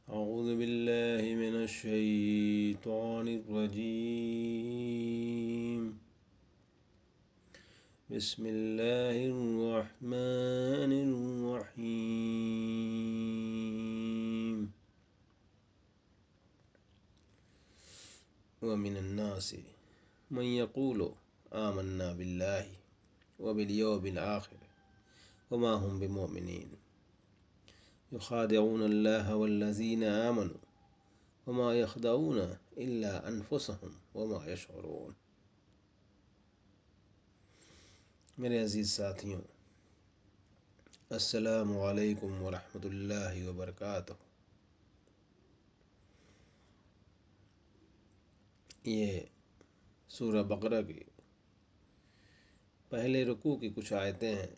أعوذ بالله من الشيطان الرجيم. بسم الله الرحمن الرحيم. ومن الناس من يقول آمنا بالله وباليوم الآخر وما هم بمؤمنين يخادعون الله والذين آمنوا وما يخدعون إلا أنفسهم وما يشعرون۔ میرے عزیز ساتھیوں، السلام علیکم ورحمۃ اللہ وبرکاتہ۔ یہ سورہ بقرہ کی پہلے رکوع کی کچھ آیتیں ہیں۔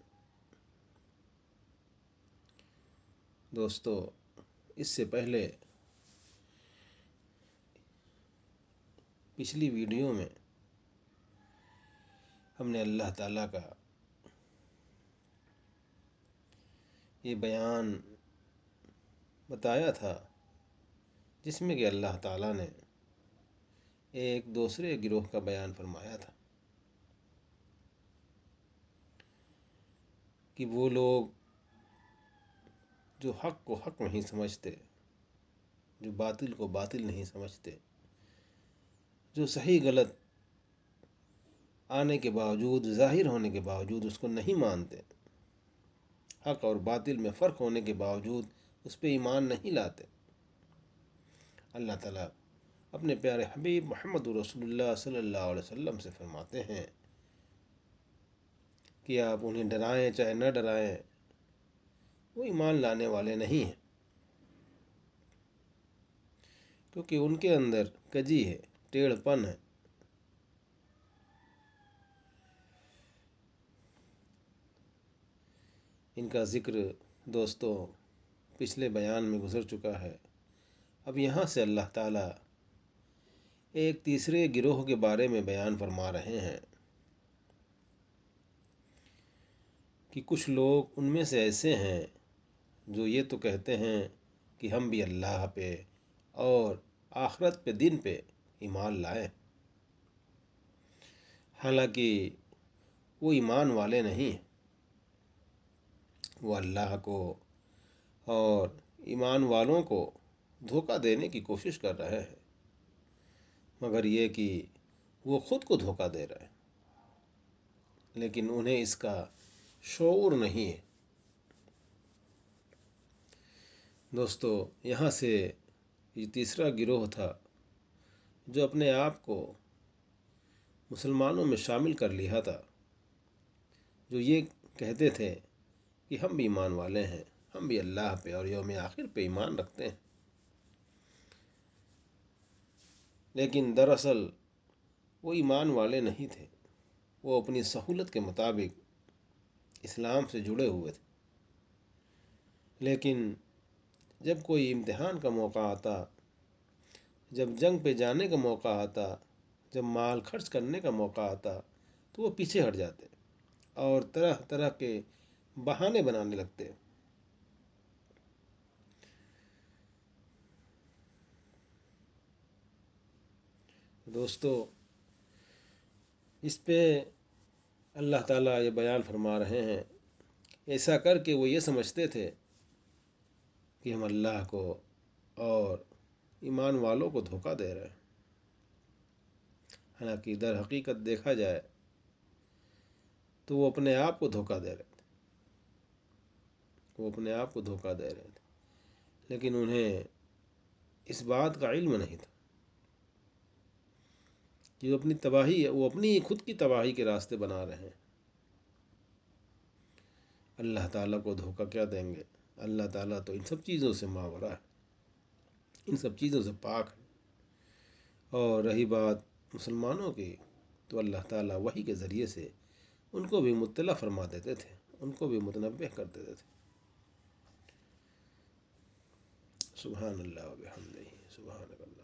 دوستو، اس سے پہلے پچھلی ویڈیو میں ہم نے اللہ تعالیٰ کا یہ بیان بتایا تھا، جس میں کہ اللہ تعالیٰ نے ایک دوسرے گروہ کا بیان فرمایا تھا کہ وہ لوگ جو حق کو حق نہیں سمجھتے، جو باطل کو باطل نہیں سمجھتے، جو صحیح غلط آنے کے باوجود، ظاہر ہونے کے باوجود اس کو نہیں مانتے، حق اور باطل میں فرق ہونے کے باوجود اس پہ ایمان نہیں لاتے، اللہ تعالیٰ اپنے پیارے حبیب محمد رسول اللہ صلی اللہ علیہ وسلم سے فرماتے ہیں کہ آپ انہیں ڈرائیں چاہے نہ ڈرائیں، وہ ایمان لانے والے نہیں ہیں، کیونکہ ان کے اندر کجی ہے، ٹیڑھ پن ہے۔ ان کا ذکر دوستو پچھلے بیان میں گزر چکا ہے۔ اب یہاں سے اللہ تعالیٰ ایک تیسرے گروہ کے بارے میں بیان فرما رہے ہیں کہ کچھ لوگ ان میں سے ایسے ہیں جو یہ تو کہتے ہیں کہ ہم بھی اللہ پہ اور آخرت پہ، دن پہ ایمان لائیں، حالانکہ وہ ایمان والے نہیں ہیں، وہ اللہ کو اور ایمان والوں کو دھوکہ دینے کی کوشش کر رہے ہیں، مگر یہ کہ وہ خود کو دھوکہ دے رہے ہیں، لیکن انہیں اس کا شعور نہیں ہے۔ دوستو، یہاں سے یہ تیسرا گروہ تھا جو اپنے آپ کو مسلمانوں میں شامل کر لیا تھا، جو یہ کہتے تھے کہ ہم بھی ایمان والے ہیں، ہم بھی اللہ پہ اور یوم آخر پہ ایمان رکھتے ہیں، لیکن دراصل وہ ایمان والے نہیں تھے، وہ اپنی سہولت کے مطابق اسلام سے جڑے ہوئے تھے، لیکن جب کوئی امتحان کا موقع آتا، جب جنگ پہ جانے کا موقع آتا، جب مال خرچ کرنے کا موقع آتا، تو وہ پیچھے ہٹ جاتے اور طرح طرح کے بہانے بنانے لگتے۔ دوستو، اس پہ اللہ تعالیٰ یہ بیان فرما رہے ہیں، ایسا کر کے وہ یہ سمجھتے تھے کہ ہم اللہ کو اور ایمان والوں کو دھوکہ دے رہے ہیں، حالانکہ در حقیقت دیکھا جائے تو وہ اپنے آپ کو دھوکہ دے رہے تھے، وہ اپنے آپ کو دھوکہ دے رہے تھے، لیکن انہیں اس بات کا علم نہیں تھا کہ وہ اپنی خود کی تباہی کے راستے بنا رہے ہیں۔ اللہ تعالیٰ کو دھوکہ کیا دیں گے؟ اللہ تعالیٰ تو ان سب چیزوں سے ماورا ہے، ان سب چیزوں سے پاک ہے۔ اور رہی بات مسلمانوں کی، تو اللہ تعالیٰ وحی کے ذریعے سے ان کو بھی مطلع فرما دیتے تھے، ان کو بھی متنبہ کر دیتے تھے۔ سبحان اللہ و بحمدہ، سبحان اللہ۔